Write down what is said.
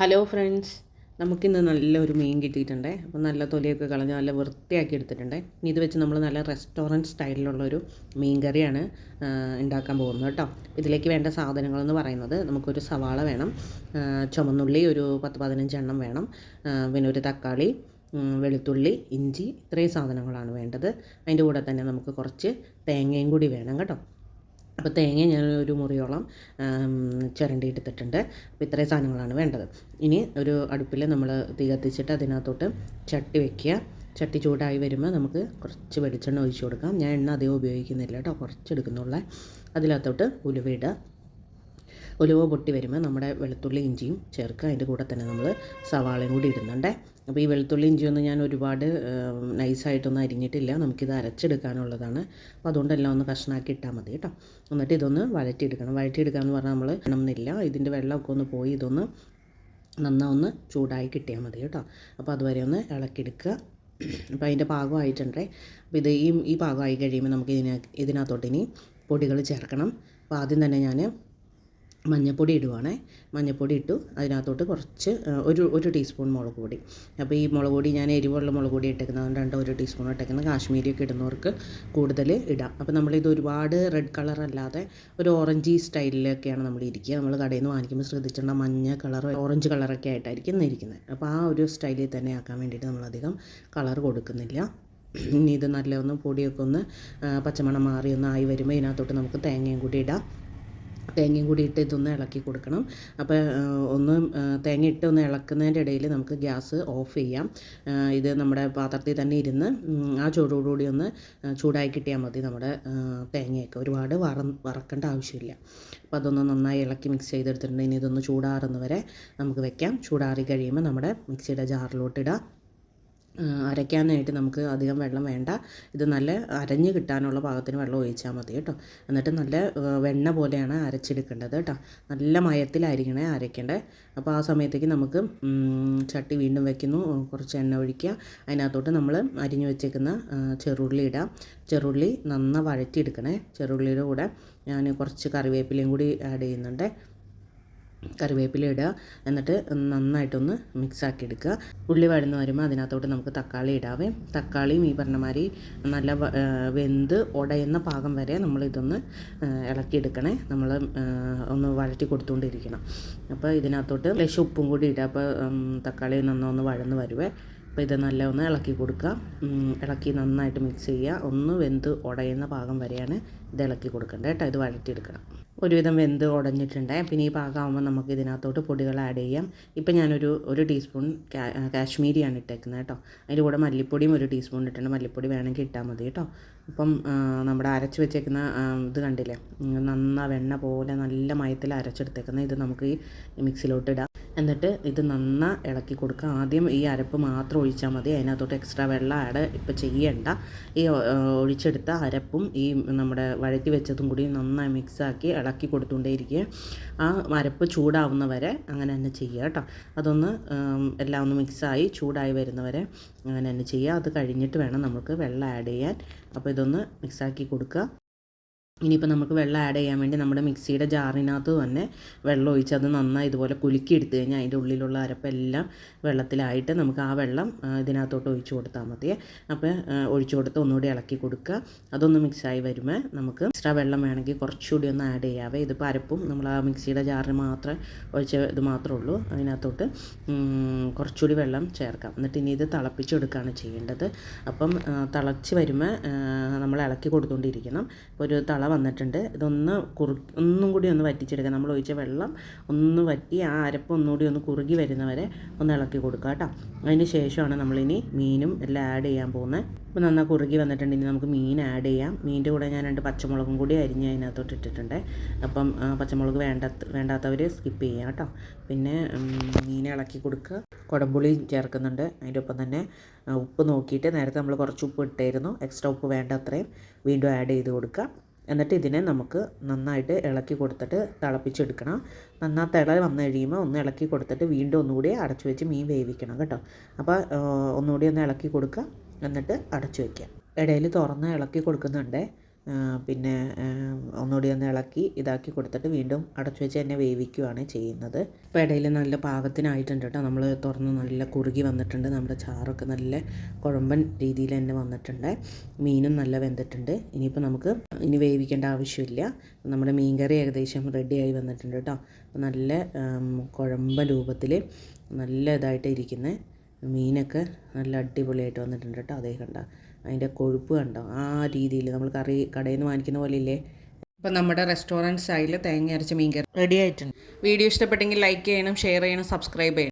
Hello friends, നമുക്കിന്ന് നല്ലൊരു മീൻ കിട്ടിയിട്ടുണ്ട്. അപ്പോൾ നല്ല തൊലിയൊക്കെ കളഞ്ഞ് നല്ല വൃത്തിയാക്കി എടുത്തിട്ടുണ്ട്. ഇനി ഇത് വെച്ച് നമ്മൾ നല്ല റെസ്റ്റോറൻറ്റ് സ്റ്റൈലിലുള്ളൊരു മീൻ കറിയാണ് ഉണ്ടാക്കാൻ പോകുന്നത് കേട്ടോ. ഇതിലേക്ക് വേണ്ട സാധനങ്ങളെന്ന് പറയുന്നത് നമുക്കൊരു സവാള വേണം, ചുമന്നുള്ളി ഒരു 10-15 എണ്ണം വേണം, പിന്നെ ഒരു തക്കാളി, വെളുത്തുള്ളി, ഇഞ്ചി, ഇത്രയും സാധനങ്ങളാണ് വേണ്ടത്. അതിൻ്റെ കൂടെ തന്നെ നമുക്ക് കുറച്ച് തേങ്ങയും കൂടി വേണം കേട്ടോ. അപ്പോൾ തേങ്ങ ഞാൻ ഒരു മുറിയോളം ചിരണ്ടി എടുത്തിട്ടുണ്ട്. അപ്പോൾ ഇത്രയും സാധനങ്ങളാണ് വേണ്ടത്. ഇനി ഒരു അടുപ്പിൽ നമ്മൾ തീ കത്തിച്ചിട്ട് അതിനകത്തോട്ട് ചട്ടി വയ്ക്കുക. ചട്ടി ചൂടായി വരുമ്പോൾ നമുക്ക് കുറച്ച് വെളിച്ചെണ്ണ ഒഴിച്ച് കൊടുക്കാം. ഞാൻ എണ്ണ അധികം ഉപയോഗിക്കുന്നില്ല കേട്ടോ, കുറച്ച് എടുക്കുന്നുള്ള. അതിനകത്തോട്ട് ഉലുവ ഉലുവ പൊട്ടി വരുമ്പോൾ നമ്മുടെ വെളുത്തുള്ളി ഇഞ്ചിയും ചേർക്കുക. അതിൻ്റെ കൂടെ തന്നെ നമ്മൾ സവാളയും കൂടി ഇടുന്നുണ്ട്. അപ്പോൾ ഈ വെളുത്തുള്ളി ഇഞ്ചിയൊന്നും ഞാൻ ഒരുപാട് നൈസായിട്ടൊന്നും അരിഞ്ഞിട്ടില്ല, നമുക്കിത് അരച്ചെടുക്കാനുള്ളതാണ്. അപ്പോൾ അതുകൊണ്ടെല്ലാം ഒന്ന് കഷ്ണാക്കി ഇട്ടാൽ മതി കേട്ടോ. എന്നിട്ട് ഇതൊന്ന് വഴറ്റിയെടുക്കണം. വഴറ്റിയെടുക്കുക എന്ന് പറഞ്ഞാൽ നമ്മൾ ഇടണമെന്നില്ല, ഇതിൻ്റെ വെള്ളമൊക്കെ ഒന്ന് പോയി ഇതൊന്ന് നന്നായി ചൂടായി കിട്ടിയാൽ മതി കേട്ടോ. അപ്പോൾ അതുവരെ ഒന്ന് ഇളക്കിയെടുക്കുക. അപ്പോൾ അതിൻ്റെ പാകമായിട്ടുണ്ടേ. അപ്പോൾ ഈ പാകമായി കഴിയുമ്പോൾ നമുക്ക് ഇതിനകത്തോട്ട് ഇനി പൊടികൾ ചേർക്കണം. അപ്പോൾ ആദ്യം തന്നെ ഞാൻ മഞ്ഞൾപ്പൊടി ഇടുവാണേ. മഞ്ഞൾപ്പൊടി ഇട്ടു. അതിനകത്തോട്ട് കുറച്ച് ഒരു ടീസ്പൂൺ മുളക് പൊടി. അപ്പോൾ ഈ മുളക് പൊടി ഞാൻ എരിവുള്ള മുളക് പൊടി ഇട്ടേക്കുന്നത്, അതുകൊണ്ട് 1 ടീസ്പൂൺ ഇട്ടേക്കുന്നത്. കാശ്മീരിയൊക്കെ ഇടുന്നവർക്ക് കൂടുതൽ ഇടാം. അപ്പോൾ നമ്മളിത് ഒരുപാട് റെഡ് കളർ അല്ലാതെ ഒരു ഓറഞ്ച് സ്റ്റൈലിലൊക്കെയാണ് നമ്മൾ ഇരിക്കുക. നമ്മൾ കടയിൽ നിന്ന് വാങ്ങിക്കുമ്പോൾ ശ്രദ്ധിച്ചിട്ടുള്ള മഞ്ഞ കളർ, ഓറഞ്ച് കളറൊക്കെ ആയിട്ടായിരിക്കും ഇരിക്കുന്നത്. അപ്പോൾ ആ ഒരു സ്റ്റൈലിൽ തന്നെ ആക്കാൻ വേണ്ടിയിട്ട് നമ്മളധികം കളർ കൊടുക്കുന്നില്ല. ഇനി ഇത് നല്ലൊന്ന് പൊടിയൊക്കെ ഒന്ന് പച്ചമണം മാറി ആയി വരുമ്പോൾ ഇതിനകത്തോട്ട് നമുക്ക് തേങ്ങയും കൂടി ഇടാം. തേങ്ങയും കൂടി ഇട്ട് ഇതൊന്ന് ഇളക്കി കൊടുക്കണം. അപ്പോൾ തേങ്ങ ഇട്ട് ഒന്ന് ഇളക്കുന്നതിൻ്റെ ഇടയിൽ നമുക്ക് ഗ്യാസ് ഓഫ് ചെയ്യാം. ഇത് നമ്മുടെ പാത്രത്തിൽ തന്നെ ഇരുന്ന് ആ ചൂടോടുകൂടി ഒന്ന് ചൂടായി കിട്ടിയാൽ മതി. നമ്മുടെ തേങ്ങയൊക്കെ ഒരുപാട് വറക്കേണ്ട ആവശ്യമില്ല. അപ്പോൾ അതൊന്ന് നന്നായി ഇളക്കി മിക്സ് ചെയ്തെടുത്തിട്ടുണ്ട്. ഇനി ഇതൊന്ന് ചൂടാറുന്നവരെ നമുക്ക് വെക്കാം. ചൂടാറി കഴിയുമ്പോൾ നമ്മുടെ മിക്സിയുടെ ജാറിലോട്ടിടാം. അരയ്ക്കാനായിട്ട് നമുക്ക് അധികം വെള്ളം വേണ്ട. ഇത് നല്ല അരഞ്ഞ് കിട്ടാനുള്ള പാകത്തിന് വെള്ളം ഒഴിച്ചാൽ മതി കേട്ടോ. എന്നിട്ട് നല്ല വെണ്ണ പോലെയാണ് അരച്ചെടുക്കേണ്ടത് കേട്ടോ. നല്ല മയത്തിലായിരിക്കണേ അരയ്ക്കേണ്ടത്. അപ്പോൾ ആ സമയത്തേക്ക് നമുക്ക് ചട്ടി വീണ്ടും വയ്ക്കുന്നു. കുറച്ച് എണ്ണ ഒഴിക്കുക. അതിനകത്തോട്ട് നമ്മൾ അരിഞ്ഞു വെച്ചേക്കുന്ന ചെറുള്ളി ഇടാം. ചെറുള്ളി നന്നായി വഴറ്റിയെടുക്കണേ. ചെറുള്ളിയുടെ കൂടെ ഞാൻ കുറച്ച് കറിവേപ്പിലയും കൂടി ആഡ് ചെയ്യുന്നുണ്ട്. കറിവേപ്പില ഇടുക. എന്നിട്ട് നന്നായിട്ടൊന്ന് മിക്സാക്കി എടുക്കുക. ഉള്ളി വഴന്ന് വരുമ്പോൾ അതിനകത്തോട്ട് നമുക്ക് തക്കാളി ഇടാവേ. തക്കാളിയും ഈ പറഞ്ഞ മാതിരി നല്ല വെന്ത് ഉടയുന്ന പാകം വരെ നമ്മളിതൊന്ന് ഇളക്കിയെടുക്കണേ. നമ്മൾ ഒന്ന് വഴറ്റി കൊടുത്തുകൊണ്ടിരിക്കണം. അപ്പോൾ ഇതിനകത്തോട്ട് ലേശം ഉപ്പും കൂടി ഇടുക. അപ്പോൾ തക്കാളി നന്നൊന്ന് വഴന്ന് വരുവേ. അപ്പോൾ ഇത് നല്ല ഒന്ന് ഇളക്കി കൊടുക്കുക. ഇളക്കി നന്നായിട്ട് മിക്സ് ചെയ്യുക. ഒന്ന് വെന്ത് ഉടയുന്ന പാകം വരെയാണ് ഇത് ഇളക്കി കൊടുക്കേണ്ടത് കേട്ടോ. ഇത് വഴറ്റിയെടുക്കണം. ഒരുവിധം വെന്ത് ഉടഞ്ഞിട്ടുണ്ട്. പിന്നെ ഈ പാകമാകുമ്പോൾ നമുക്ക് ഇതിനകത്തോട്ട് പൊടികൾ ആഡ് ചെയ്യാം. ഇപ്പം ഞാനൊരു ടീസ്പൂൺ കാശ്മീരിയാണ് ഇട്ടേക്കുന്നത് കേട്ടോ. അതിൻ്റെ കൂടെ മല്ലിപ്പൊടിയും 1 ടീസ്പൂൺ ഇട്ടിട്ടുണ്ട്. മല്ലിപ്പൊടി വേണമെങ്കിൽ ഇട്ടാൽ മതി കേട്ടോ. അപ്പം നമ്മുടെ അരച്ച് വെച്ചേക്കുന്ന ഇത് കണ്ടില്ലേ, വെണ്ണ പോലെ നല്ല മയത്തിൽ അരച്ചെടുത്തേക്കുന്നത്. ഇത് നമുക്ക് ഈ മിക്സിയിലോട്ട് ഇടാം. എന്നിട്ട് ഇത് നന്നായി ഇളക്കി കൊടുക്കുക. ആദ്യം ഈ അരപ്പ് മാത്രം ഒഴിച്ചാൽ മതി. അതിനകത്തോട്ട് എക്സ്ട്രാ വെള്ളം ആഡ് ഇപ്പം ചെയ്യേണ്ട. ഈ ഒഴിച്ചെടുത്ത അരപ്പും ഈ നമ്മുടെ വഴറ്റി വെച്ചതും കൂടി നന്നായി മിക്സാക്കി ഇളക്കി കൊടുത്തുകൊണ്ടേയിരിക്കുക. ആ അരപ്പ് ചൂടാവുന്ന വരെ അങ്ങനെ തന്നെ ചെയ്യുക കേട്ടോ. അതൊന്ന് എല്ലാം ഒന്ന് മിക്സായി ചൂടായി വരുന്നവരെ അങ്ങനെ തന്നെ ചെയ്യുക. അത് കഴിഞ്ഞിട്ട് വേണം നമുക്ക് വെള്ളം ആഡ് ചെയ്യാൻ. അപ്പോൾ ഇതൊന്ന് മിക്സാക്കി കൊടുക്കുക. ഇനിയിപ്പോൾ നമുക്ക് വെള്ളം ആഡ് ചെയ്യാൻ വേണ്ടി നമ്മുടെ മിക്സിയുടെ ജാറിനകത്ത് തന്നെ വെള്ളം ഒഴിച്ച് അത് നന്നായി ഇതുപോലെ കുലുക്കി എടുത്തു കഴിഞ്ഞാൽ അതിൻ്റെ ഉള്ളിലുള്ള അരപ്പെല്ലാം വെള്ളത്തിലായിട്ട് നമുക്ക് ആ വെള്ളം ഇതിനകത്തോട്ട് ഒഴിച്ച് കൊടുത്താൽ മതി. അപ്പോൾ ഒഴിച്ച് കൊടുത്ത് ഒന്നുകൂടി ഇളക്കി കൊടുക്കുക. അതൊന്ന് മിക്സായി വരുമ്പോൾ നമുക്ക് എക്സ്ട്രാ വെള്ളം വേണമെങ്കിൽ കുറച്ചുകൂടി ഒന്ന് ആഡ് ചെയ്യാവേ. ഇതിപ്പോൾ അരപ്പും നമ്മൾ ആ മിക്സിയുടെ ജാറിന് മാത്രമേ ഒഴിച്ച ഇത് മാത്രമേ ഉള്ളൂ. അതിനകത്തോട്ട് കുറച്ചുകൂടി വെള്ളം ചേർക്കാം. എന്നിട്ട് ഇനി ഇത് തിളപ്പിച്ചെടുക്കുകയാണ് ചെയ്യേണ്ടത്. അപ്പം തിളച്ച് വരുമ്പോൾ നമ്മൾ ഇളക്കി കൊടുത്തുകൊണ്ടിരിക്കണം. ഇപ്പോൾ ഒരു വന്നിട്ടുണ്ട്. ഇതൊന്ന് ഒന്നും കൂടി ഒന്ന് വറ്റിച്ചെടുക്കുക. നമ്മൾ ഒഴിച്ച വെള്ളം ഒന്ന് വറ്റി ആ അരപ്പ് ഒന്നുകൂടി ഒന്ന് കുറുകി വരുന്നവരെ ഒന്ന് ഇളക്കി കൊടുക്കുക കേട്ടോ. അതിന് ശേഷമാണ് നമ്മളിനി മീനും എല്ലാം ആഡ് ചെയ്യാൻ പോകുന്നത്. ഇപ്പോൾ നന്നായി കുറുകി വന്നിട്ടുണ്ട്. ഇനി നമുക്ക് മീൻ ആഡ് ചെയ്യാം. മീനിൻ്റെ കൂടെ ഞാൻ 2 പച്ചമുളകും കൂടി അരിഞ്ഞ് അതിനകത്തോട്ട് ഇട്ടിട്ടുണ്ട്. അപ്പം പച്ചമുളക് വേണ്ടാത്തവർ സ്കിപ്പ് ചെയ്യാം കേട്ടോ. പിന്നെ മീൻ ഇളക്കി കൊടുക്കുക. കുടംപുളി ചേർക്കുന്നുണ്ട്. അതിൻ്റെ ഒപ്പം തന്നെ ഉപ്പ് നോക്കിയിട്ട്, നേരത്തെ നമ്മൾ കുറച്ച് ഉപ്പ് ഇട്ടായിരുന്നു, എക്സ്ട്രാ ഉപ്പ് വേണ്ട അത്രയും വീണ്ടും ആഡ് ചെയ്ത് കൊടുക്കുക. എന്നിട്ട് ഇതിനെ നമുക്ക് നന്നായിട്ട് ഇളക്കി കൊടുത്തിട്ട് തിളപ്പിച്ചെടുക്കണം. നന്നായി തിള വന്നു കഴിയുമ്പോൾ ഒന്ന് ഇളക്കി കൊടുത്തിട്ട് വീണ്ടും ഒന്നുകൂടി അടച്ചു വെച്ച് മീൻ വേവിക്കണം കേട്ടോ. അപ്പോൾ ഒന്നുകൂടി ഒന്ന് ഇളക്കി കൊടുക്കുക. എന്നിട്ട് അടച്ചു വയ്ക്കുക. ഇടയിൽ തുറന്ന് ഇളക്കി കൊടുക്കുന്നുണ്ട്. പിന്നെ ഒന്നുകൂടി ഒന്ന് ഇളക്കി ഇതാക്കി കൊടുത്തിട്ട് വീണ്ടും അടച്ചു വെച്ച് തന്നെ വേവിക്കുകയാണ് ചെയ്യുന്നത്. ഇപ്പോൾ ഇടയിൽ നല്ല പാകത്തിനായിട്ടുണ്ട് കേട്ടോ. നമ്മൾ തുറന്ന് നല്ല കുറുകി വന്നിട്ടുണ്ട്. നമ്മുടെ ചാറൊക്കെ നല്ല കുഴമ്പൻ രീതിയിൽ തന്നെ വന്നിട്ടുണ്ട്. മീനും നല്ല വെന്തിട്ടുണ്ട്. ഇനിയിപ്പോൾ നമുക്ക് ഇനി വേവിക്കേണ്ട ആവശ്യമില്ല. നമ്മുടെ മീൻ കറി ഏകദേശം റെഡിയായി വന്നിട്ടുണ്ട് കേട്ടോ. നല്ല കുഴമ്പൻ രൂപത്തിൽ നല്ല ഇതായിട്ട് ഇരിക്കുന്നത് മീനൊക്കെ നല്ല അടിപൊളിയായിട്ട് വന്നിട്ടുണ്ട് കേട്ടോ. അതേ കണ്ട അതിൻ്റെ കൊഴുപ്പ് കണ്ടോ, ആ രീതിയിൽ നമ്മൾ കടയിൽ നിന്ന് വാങ്ങിക്കുന്ന പോലെ ഇല്ലേ. അപ്പോൾ നമ്മുടെ റെസ്റ്റോറൻറ്റ് സ്റ്റൈലിൽ തേങ്ങ അരച്ച മീൻ കറി റെഡി ആയിട്ടുണ്ട്. വീഡിയോ ഇഷ്ടപ്പെട്ടെങ്കിൽ ലൈക്ക് ചെയ്യണം, ഷെയർ ചെയ്യണം, സബ്സ്ക്രൈബ് ചെയ്യണം.